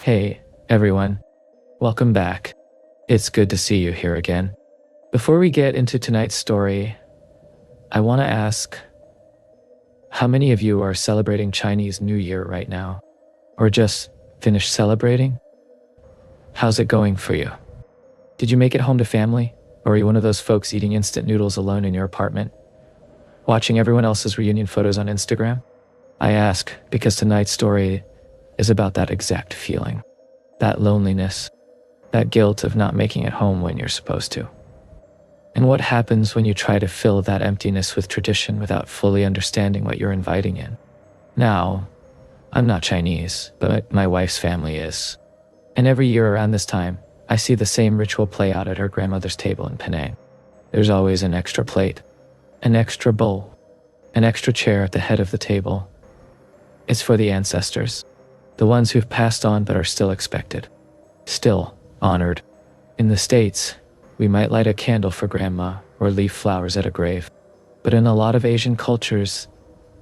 Hey, everyone. Welcome back. It's good to see you here again. Before we get into tonight's story, I want to ask, how many of you are celebrating Chinese New Year right now? Or just finished celebrating? How's it going for you? Did you make it home to family? Or are you one of those folks eating instant noodles alone in your apartment? Watching everyone else's reunion photos on Instagram? I ask because tonight's story is about that exact feeling. That loneliness. That guilt of not making it home when you're supposed to. And what happens when you try to fill that emptiness with tradition without fully understanding what you're inviting in? Now, I'm not Chinese, but my wife's family is. And every year around this time, I see the same ritual play out at her grandmother's table in Penang. There's always an extra plate, an extra bowl, an extra chair at the head of the table. It's for the ancestors, the ones who've passed on but are still expected, still honored. In the States, we might light a candle for grandma or leave flowers at a grave. But in a lot of Asian cultures,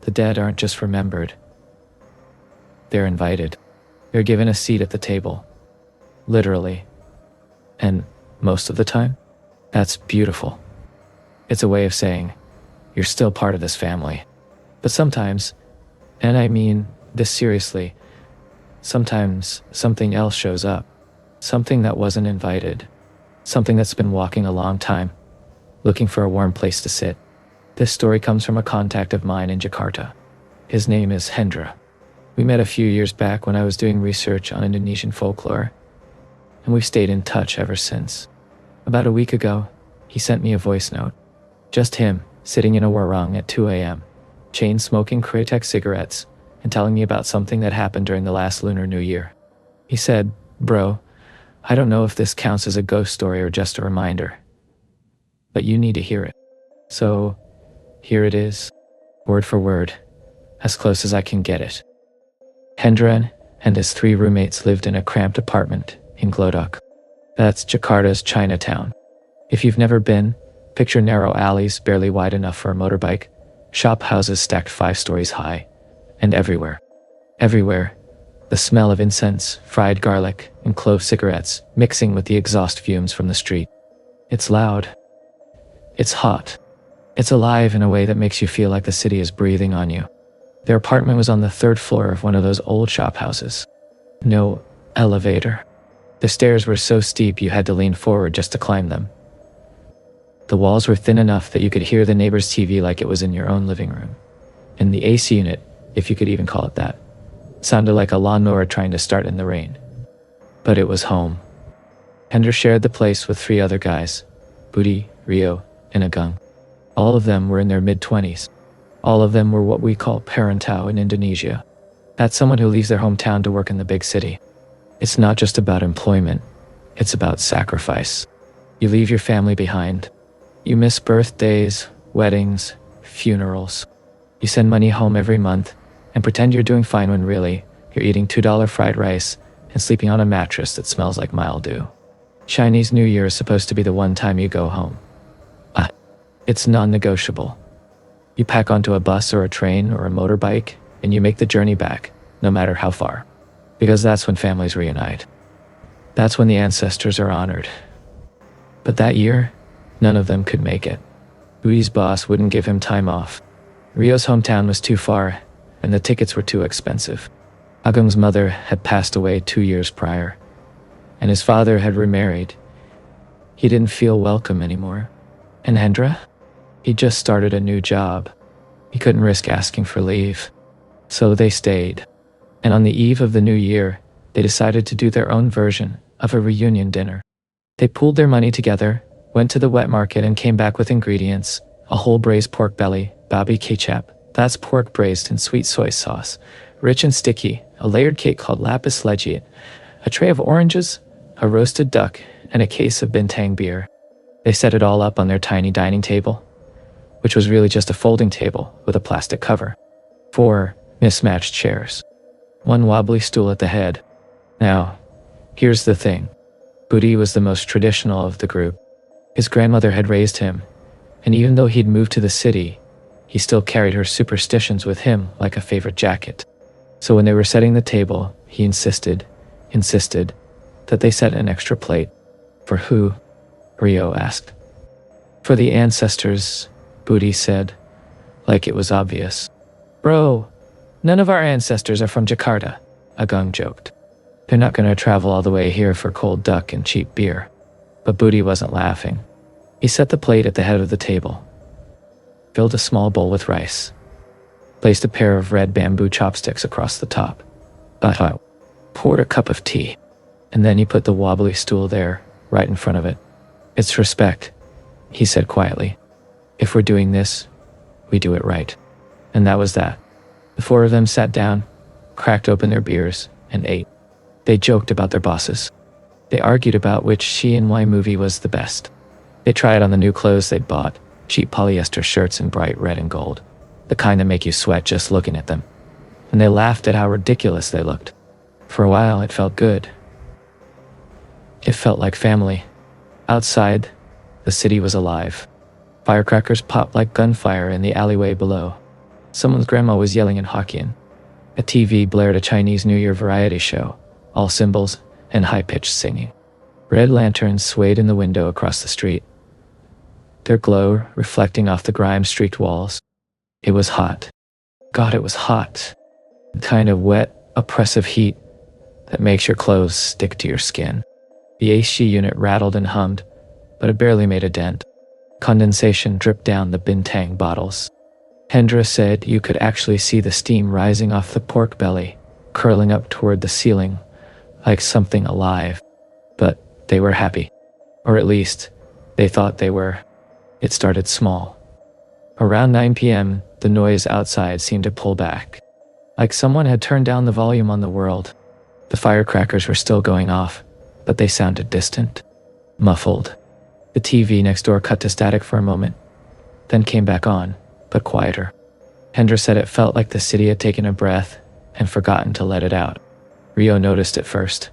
the dead aren't just remembered. They're invited. They're given a seat at the table. Literally. And most of the time, that's beautiful. It's a way of saying, you're still part of this family. But sometimes, and I mean this seriously, sometimes something else shows up. Something that wasn't invited. Something that's been walking a long time, looking for a warm place to sit. This story comes from a contact of mine in Jakarta. His name is Hendra. We met a few years back when I was doing research on Indonesian folklore, and we've stayed in touch ever since. About a week ago, he sent me a voice note. Just him, sitting in a warung at 2 a.m., chain-smoking Kretek cigarettes, and telling me about something that happened during the last Lunar New Year. He said, "Bro, I don't know if this counts as a ghost story or just a reminder, but you need to hear it." So, here it is, word for word, as close as I can get it. Hendra and his 3 roommates lived in a cramped apartment in Glodok. That's Jakarta's Chinatown. If you've never been, picture narrow alleys barely wide enough for a motorbike, shop houses stacked 5 stories high, and everywhere, the smell of incense, fried garlic, and clove cigarettes mixing with the exhaust fumes from the street. It's loud. It's hot. It's alive in a way that makes you feel like the city is breathing on you. Their apartment was on the 3rd floor of one of those old shop houses. No elevator. The stairs were so steep you had to lean forward just to climb them. The walls were thin enough that you could hear the neighbor's TV like it was in your own living room. And the AC unit, if you could even call it that, sounded like a lawnmower trying to start in the rain. But it was home. Hendra shared the place with 3 other guys, Budi, Rio, and Agung. All of them were in their mid-20s. All of them were what we call perantau in Indonesia. That's someone who leaves their hometown to work in the big city. It's not just about employment, it's about sacrifice. You leave your family behind. You miss birthdays, weddings, funerals. You send money home every month and pretend you're doing fine when really, you're eating $2 fried rice and sleeping on a mattress that smells like mildew. Chinese New Year is supposed to be the one time you go home. It's non-negotiable. You pack onto a bus or a train or a motorbike and you make the journey back, no matter how far. Because that's when families reunite. That's when the ancestors are honored. But that year, none of them could make it. Budi's boss wouldn't give him time off. Rio's hometown was too far, and the tickets were too expensive. Agung's mother had passed away 2 years prior, and his father had remarried. He didn't feel welcome anymore. And Hendra? He just started a new job. He couldn't risk asking for leave. So they stayed. And on the eve of the new year, they decided to do their own version of a reunion dinner. They pooled their money together, went to the wet market and came back with ingredients: a whole braised pork belly, babi kecap, that's pork braised in sweet soy sauce, rich and sticky, a layered cake called lapis legit, a tray of oranges, a roasted duck, and a case of bintang beer. They set it all up on their tiny dining table, which was really just a folding table with a plastic cover. 4 mismatched chairs. 1 wobbly stool at the head. Now, here's the thing. Budi was the most traditional of the group. His grandmother had raised him, and even though he'd moved to the city, he still carried her superstitions with him like a favorite jacket. So when they were setting the table, he insisted, insisted that they set an extra plate. For who? Rio asked. For the ancestors, Booty said, like it was obvious. Bro, none of our ancestors are from Jakarta, Agung joked. They're not going to travel all the way here for cold duck and cheap beer. But Booty wasn't laughing. He set the plate at the head of the table, filled a small bowl with rice, placed a pair of red bamboo chopsticks across the top, poured a cup of tea, and then he put the wobbly stool there, right in front of it. It's respect, he said quietly. If we're doing this, we do it right. And that was that. The four of them sat down, cracked open their beers, and ate. They joked about their bosses. They argued about which CNY movie was the best. They tried on the new clothes they'd bought, cheap polyester shirts in bright red and gold, the kind that make you sweat just looking at them. And they laughed at how ridiculous they looked. For a while, it felt good. It felt like family. Outside, the city was alive. Firecrackers popped like gunfire in the alleyway below. Someone's grandma was yelling in Hokkien. A TV blared a Chinese New Year variety show, all cymbals and high-pitched singing. Red lanterns swayed in the window across the street, their glow reflecting off the grime-streaked walls. It was hot. God, it was hot. The kind of wet, oppressive heat that makes your clothes stick to your skin. The AC unit rattled and hummed, but it barely made a dent. Condensation dripped down the bintang bottles. Hendra said you could actually see the steam rising off the pork belly, curling up toward the ceiling, like something alive. But they were happy. Or at least, they thought they were. It started small. Around 9 p.m., the noise outside seemed to pull back. Like someone had turned down the volume on the world. The firecrackers were still going off, but they sounded distant, muffled. The TV next door cut to static for a moment, then came back on, but quieter. Hendra said it felt like the city had taken a breath and forgotten to let it out. Rio noticed it first.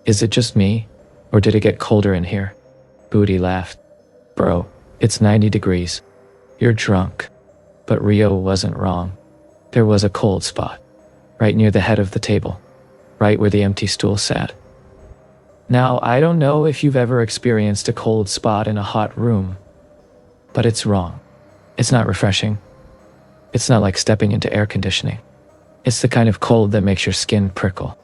Is it just me, or did it get colder in here? Booty laughed. Bro, it's 90 degrees. You're drunk. But Rio wasn't wrong. There was a cold spot, right near the head of the table, right where the empty stool sat. Now, I don't know if you've ever experienced a cold spot in a hot room, but it's wrong. It's not refreshing. It's not like stepping into air conditioning. It's the kind of cold that makes your skin prickle.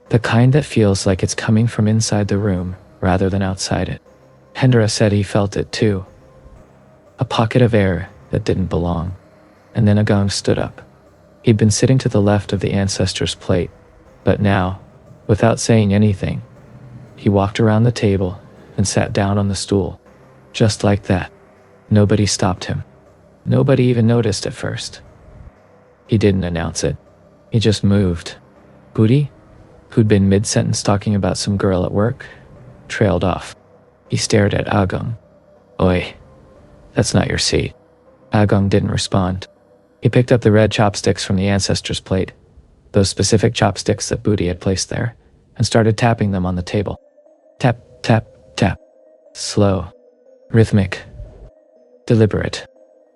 The kind that feels like it's coming from inside the room rather than outside it. Hendra said he felt it too. A pocket of air that didn't belong. And then Agung stood up. He'd been sitting to the left of the ancestor's plate, but now, without saying anything, he walked around the table and sat down on the stool. Just like that. Nobody stopped him. Nobody even noticed at first. He didn't announce it. He just moved. Booty, who'd been mid-sentence talking about some girl at work, trailed off. He stared at Agung. Oi, that's not your seat. Agung didn't respond. He picked up the red chopsticks from the ancestor's plate, those specific chopsticks that Booty had placed there, and started tapping them on the table. Tap, tap, tap. Slow. Rhythmic. Deliberate.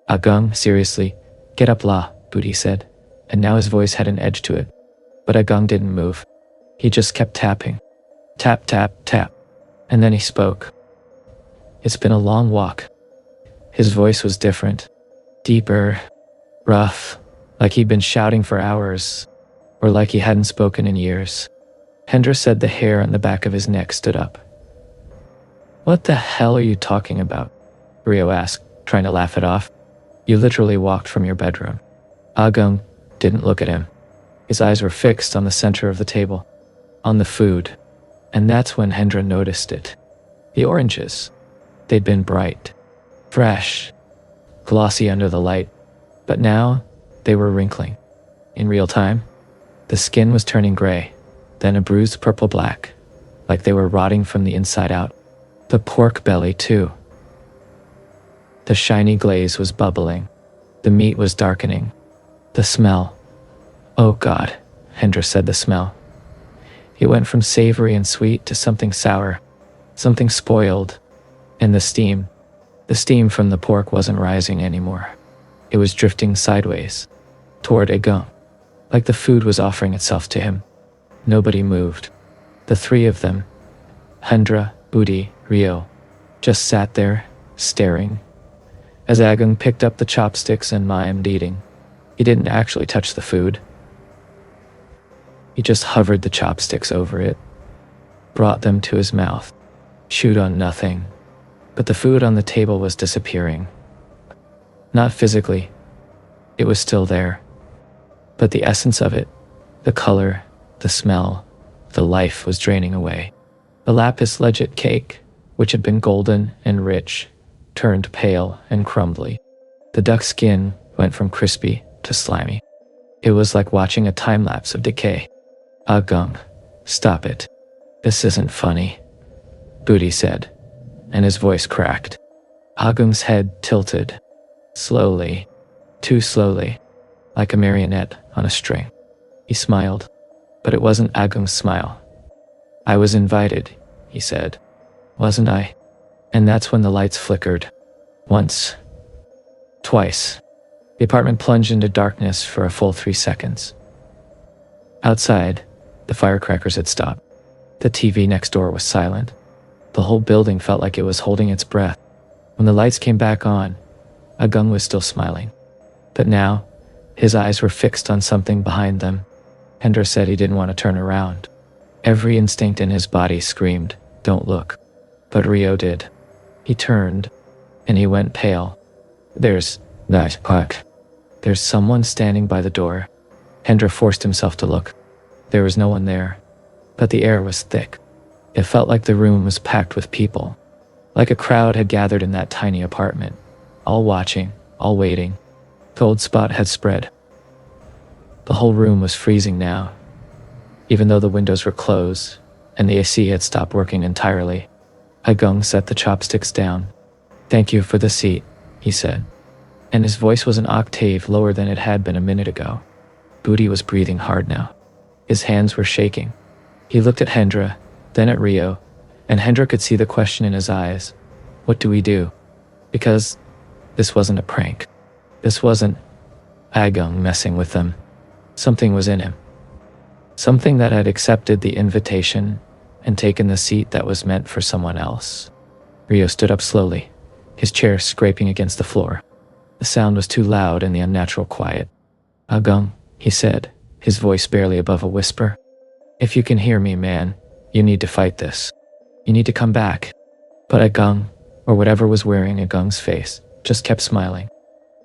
Agung, seriously, get up la, Booty said, and now his voice had an edge to it. But Agung didn't move. He just kept tapping. Tap, tap, tap. And then he spoke. It's been a long walk. His voice was different. Deeper. Rough. Like he'd been shouting for hours. Or like he hadn't spoken in years. Hendra said the hair on the back of his neck stood up. What the hell are you talking about? Rio asked, trying to laugh it off. You literally walked from your bedroom. Agung didn't look at him. His eyes were fixed on the center of the table, on the food. And that's when Hendra noticed it. The oranges. They'd been bright, fresh, glossy under the light. But now, they were wrinkling. In real time, the skin was turning gray, then a bruised purple-black, like they were rotting from the inside out. The pork belly, too. The shiny glaze was bubbling. The meat was darkening. The smell. Oh God, Hendra said the smell. It went from savory and sweet to something sour, something spoiled. And the steam from the pork wasn't rising anymore. It was drifting sideways, toward Agung, like the food was offering itself to him. Nobody moved. The three of them, Hendra, Budi, Rio, just sat there, staring. As Agung picked up the chopsticks and mimed eating, he didn't actually touch the food. He just hovered the chopsticks over it, brought them to his mouth, chewed on nothing. But the food on the table was disappearing. Not physically. It was still there. But the essence of it, the color, the smell, the life was draining away. The lapis legit cake, which had been golden and rich, turned pale and crumbly. The duck skin went from crispy to slimy. It was like watching a time-lapse of decay. Agung, stop it. This isn't funny, Budi said, and his voice cracked. Agung's head tilted, slowly, too slowly, like a marionette on a string. He smiled, but it wasn't Agung's smile. I was invited, he said. Wasn't I? And that's when the lights flickered. Once. Twice. The apartment plunged into darkness for a full 3 seconds. Outside, the firecrackers had stopped. The TV next door was silent. The whole building felt like it was holding its breath. When the lights came back on, Agung was still smiling. But now, his eyes were fixed on something behind them. Hendra said he didn't want to turn around. Every instinct in his body screamed, don't look. But Rio did. He turned, and he went pale. There's someone standing by the door. Hendra forced himself to look. There was no one there, but the air was thick. It felt like the room was packed with people, like a crowd had gathered in that tiny apartment, all watching, all waiting. The cold spot had spread. The whole room was freezing now, even though the windows were closed and the AC had stopped working entirely. Agung set the chopsticks down. Thank you for the seat, he said, and his voice was an octave lower than it had been a minute ago. Budi was breathing hard now. His hands were shaking. He looked at Hendra, then at Rio, and Hendra could see the question in his eyes. What do we do? Because this wasn't a prank. This wasn't Agung messing with them. Something was in him. Something that had accepted the invitation and taken the seat that was meant for someone else. Rio stood up slowly, his chair scraping against the floor. The sound was too loud in the unnatural quiet. Agung, he said, his voice barely above a whisper. If you can hear me, man, you need to fight this. You need to come back. But Agung, or whatever was wearing Agung's face, just kept smiling.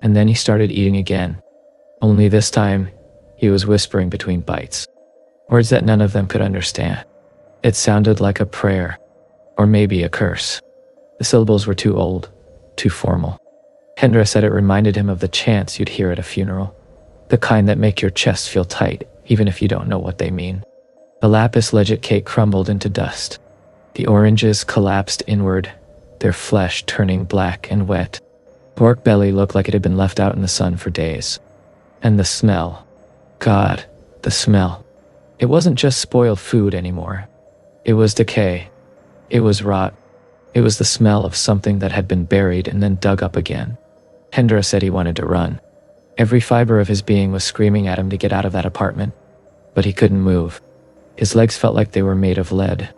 And then he started eating again. Only this time, he was whispering between bites. Words that none of them could understand. It sounded like a prayer, or maybe a curse. The syllables were too old, too formal. Hendra said it reminded him of the chants you'd hear at a funeral. The kind that make your chest feel tight, even if you don't know what they mean. The lapis legit cake crumbled into dust. The oranges collapsed inward, their flesh turning black and wet. Pork belly looked like it had been left out in the sun for days. And the smell. God, the smell. It wasn't just spoiled food anymore. It was decay. It was rot. It was the smell of something that had been buried and then dug up again. Hendra said he wanted to run. Every fiber of his being was screaming at him to get out of that apartment. But he couldn't move. His legs felt like they were made of lead.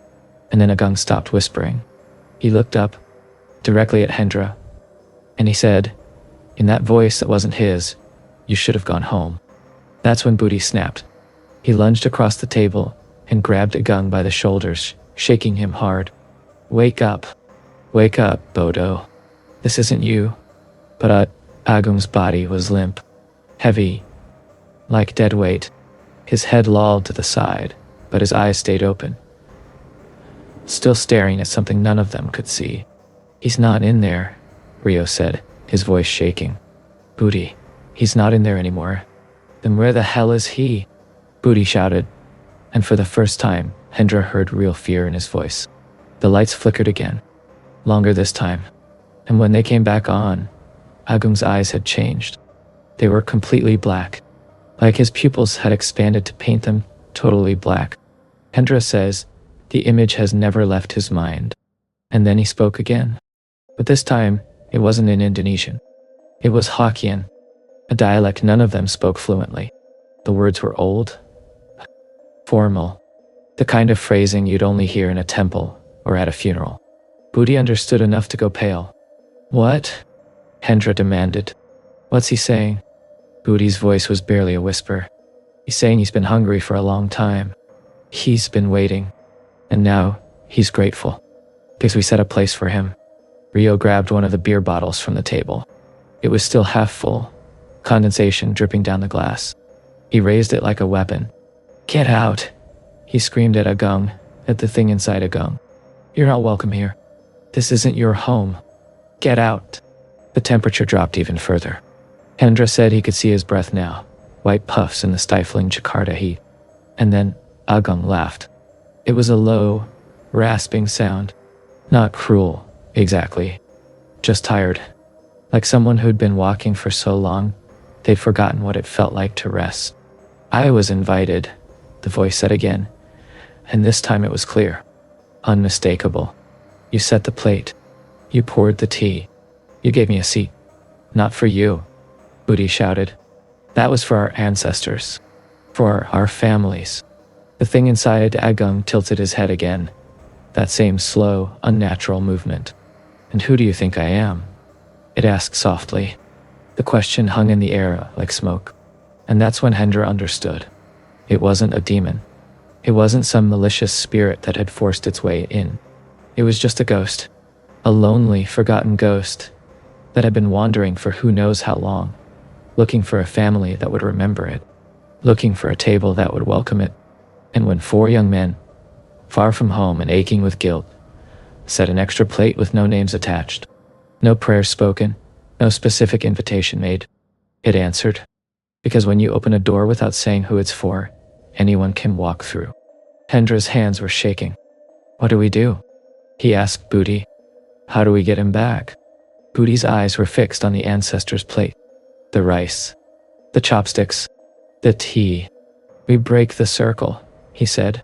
And then Agung stopped whispering. He looked up, directly at Hendra, and he said, in that voice that wasn't his, you should have gone home. That's when Budi snapped. He lunged across the table and grabbed Agung by the shoulders, shaking him hard. Wake up, Bodo. This isn't you. But Agung's body was limp, heavy, like dead weight. His head lolled to the side, but his eyes stayed open, still staring at something none of them could see. He's not in there, Rio said, his voice shaking. Budi, he's not in there anymore. Then where the hell is he? Budi shouted, and for the first time, Hendra heard real fear in his voice. The lights flickered again, longer this time, and when they came back on, Agung's eyes had changed. They were completely black, like his pupils had expanded to paint them totally black. Hendra says, the image has never left his mind. And then he spoke again. But this time, it wasn't in Indonesian. It was Hokkien, a dialect none of them spoke fluently. The words were old, formal, The kind of phrasing you'd only hear in a temple or at a funeral. Budi understood enough to go pale. "What?" Hendra demanded. "What's he saying?" Budi's voice was barely a whisper. "He's saying he's been hungry for a long time. He's been waiting. And now he's grateful. Because we set a place for him." Rio grabbed one of the beer bottles from the table. It was still half full, condensation dripping down the glass. He raised it like a weapon. "Get out!" He screamed at Agung, at the thing inside Agung. "You're not welcome here. This isn't your home. Get out!" The temperature dropped even further. Hendra said he could see his breath now, white puffs in the stifling Jakarta heat. And then Agung laughed. It was a low, rasping sound. Not cruel, exactly. Just tired. Like someone who'd been walking for so long, they'd forgotten what it felt like to rest. "I was invited," the voice said again, and this time it was clear. Unmistakable. "You set the plate. You poured the tea. You gave me a seat. Not for you," Budi shouted. "That was for our ancestors. For our families." The thing inside Agung tilted his head again. That same slow, unnatural movement. "And who do you think I am?" it asked softly. The question hung in the air like smoke. And that's when Hendra understood. It wasn't a demon. It wasn't some malicious spirit that had forced its way in. It was just a ghost. A lonely, forgotten ghost that had been wandering for who knows how long, looking for a family that would remember it, looking for a table that would welcome it. And when 4 young men, far from home and aching with guilt, set an extra plate with no names attached, no prayers spoken, no specific invitation made, it answered. Because when you open a door without saying who it's for, anyone can walk through. Hendra's hands were shaking. "What do we do?" he asked Budi. "How do we get him back?" Budi's eyes were fixed on the ancestor's plate. The rice, the chopsticks, the tea. "We break the circle," he said.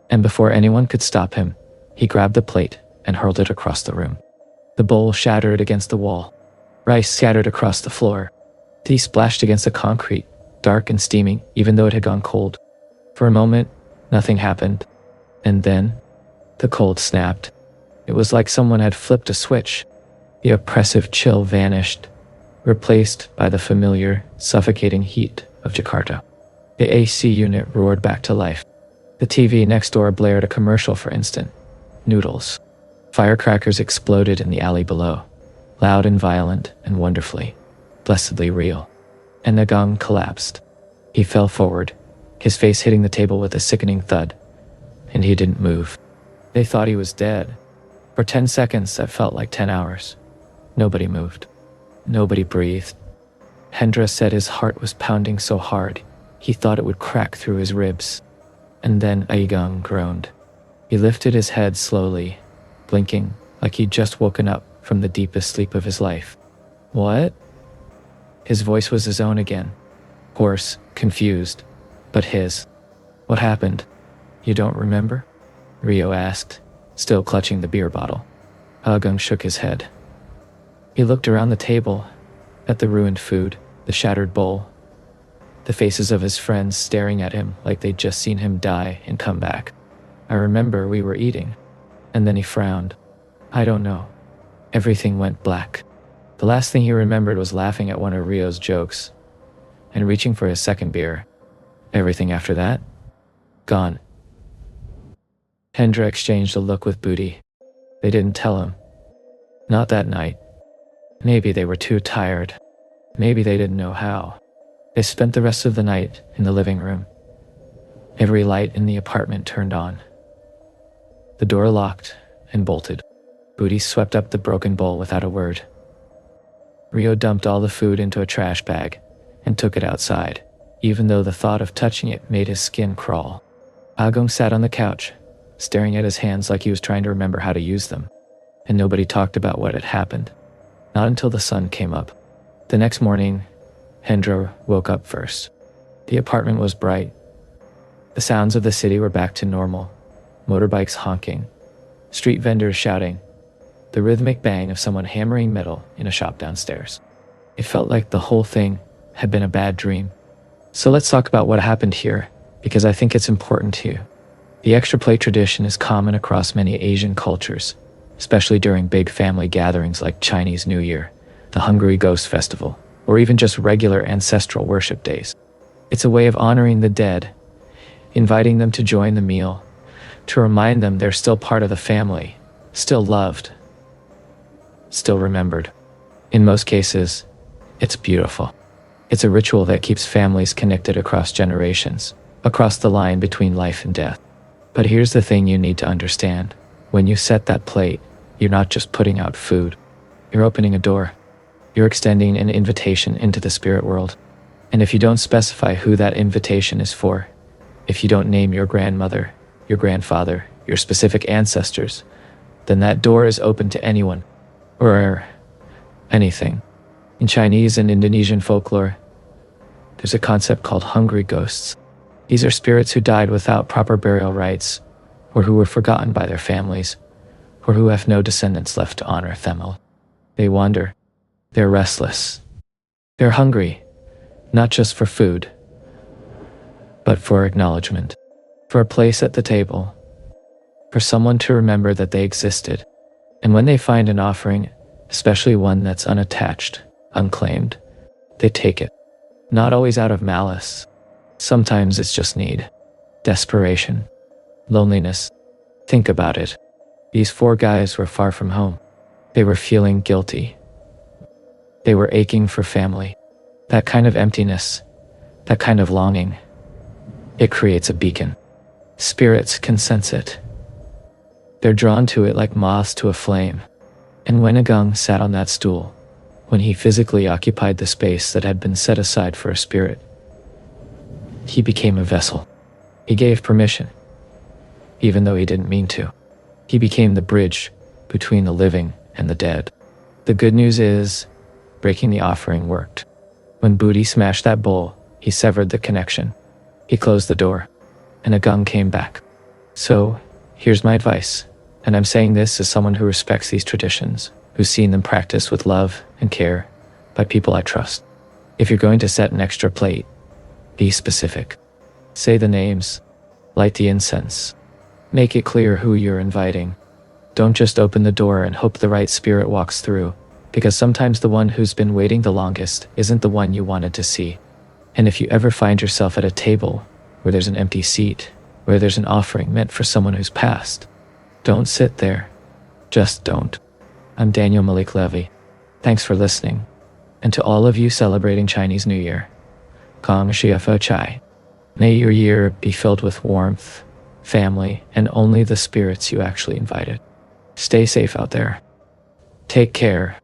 And before anyone could stop him, he grabbed the plate and hurled it across the room. The bowl shattered against the wall. Rice scattered across the floor. Tea splashed against the concrete, dark and steaming, even though it had gone cold. For a moment, nothing happened. And then, the cold snapped. It was like someone had flipped a switch. The oppressive chill vanished, replaced by the familiar, suffocating heat of Jakarta. The AC unit roared back to life. The TV next door blared a commercial for instant noodles. Firecrackers exploded in the alley below, loud and violent and wonderfully, blessedly real. And the gong collapsed. He fell forward, his face hitting the table with a sickening thud, and he didn't move. They thought he was dead. For 10 seconds that felt like 10 hours. Nobody moved. Nobody breathed. Hendra said his heart was pounding so hard, he thought it would crack through his ribs. And then Agung groaned. He lifted his head slowly, blinking like he'd just woken up from the deepest sleep of his life. "What?" His voice was his own again. Hoarse, confused, but his. "What happened? You don't remember?" Rio asked, still clutching the beer bottle. Agung shook his head. He looked around the table, at the ruined food, the shattered bowl, the faces of his friends staring at him like they'd just seen him die and come back. "I remember we were eating." And then he frowned. "I don't know." Everything went black. The last thing he remembered was laughing at one of Rio's jokes and reaching for his second beer. Everything after that? Gone. Hendra exchanged a look with Budi. They didn't tell him. Not that night. Maybe they were too tired. Maybe they didn't know how. They spent the rest of the night in the living room. Every light in the apartment turned on. The door locked and bolted. Budi swept up the broken bowl without a word. Rio dumped all the food into a trash bag and took it outside, even though the thought of touching it made his skin crawl. Agung sat on the couch, staring at his hands like he was trying to remember how to use them, and nobody talked about what had happened. Not until the sun came up. The next morning, Hendra woke up first. The apartment was bright. The sounds of the city were back to normal. Motorbikes honking, street vendors shouting, the rhythmic bang of someone hammering metal in a shop downstairs. It felt like the whole thing had been a bad dream. "So let's talk about what happened here, because I think it's important to you," The extra plate tradition is common across many Asian cultures, especially during big family gatherings like Chinese New Year, the Hungry Ghost Festival, or even just regular ancestral worship days. It's a way of honoring the dead, inviting them to join the meal, to remind them they're still part of the family, still loved, still remembered. In most cases, it's beautiful. It's a ritual that keeps families connected across generations, across the line between life and death. But here's the thing you need to understand. When you set that plate, you're not just putting out food. You're opening a door. You're extending an invitation into the spirit world. And if you don't specify who that invitation is for, if you don't name your grandmother, your grandfather, your specific ancestors, then that door is open to anyone, or anything. In Chinese and Indonesian folklore, there's a concept called hungry ghosts. These are spirits who died without proper burial rites, or who were forgotten by their families, or who have no descendants left to honor them. They wander. They're restless. They're hungry, not just for food, but for acknowledgement, for a place at the table, for someone to remember that they existed. And when they find an offering, especially one that's unattached, unclaimed, they take it. Not always out of malice. Sometimes it's just need, desperation, loneliness. Think about it. These 4 guys were far from home. They were feeling guilty. They were aching for family. That kind of emptiness, that kind of longing, it creates a beacon. Spirits can sense it. They're drawn to it like moths to a flame. And when Agung sat on that stool, when he physically occupied the space that had been set aside for a spirit, he became a vessel. He gave permission, even though he didn't mean to. He became the bridge between the living and the dead. The good news is, breaking the offering worked. When Booty smashed that bowl, he severed the connection. He closed the door, and Agung came back. So, here's my advice, and I'm saying this as someone who respects these traditions, who's seen them practiced with love and care by people I trust. If you're going to set an extra plate, be specific. Say the names. Light the incense. Make it clear who you're inviting. Don't just open the door and hope the right spirit walks through, because sometimes the one who's been waiting the longest isn't the one you wanted to see. And if you ever find yourself at a table where there's an empty seat, where there's an offering meant for someone who's passed, don't sit there. Just don't. I'm Daniel Malik Levy. Thanks for listening. And to all of you celebrating Chinese New Year, Kong Shiafo Chai. May your year be filled with warmth, family, and only the spirits you actually invited. Stay safe out there. Take care.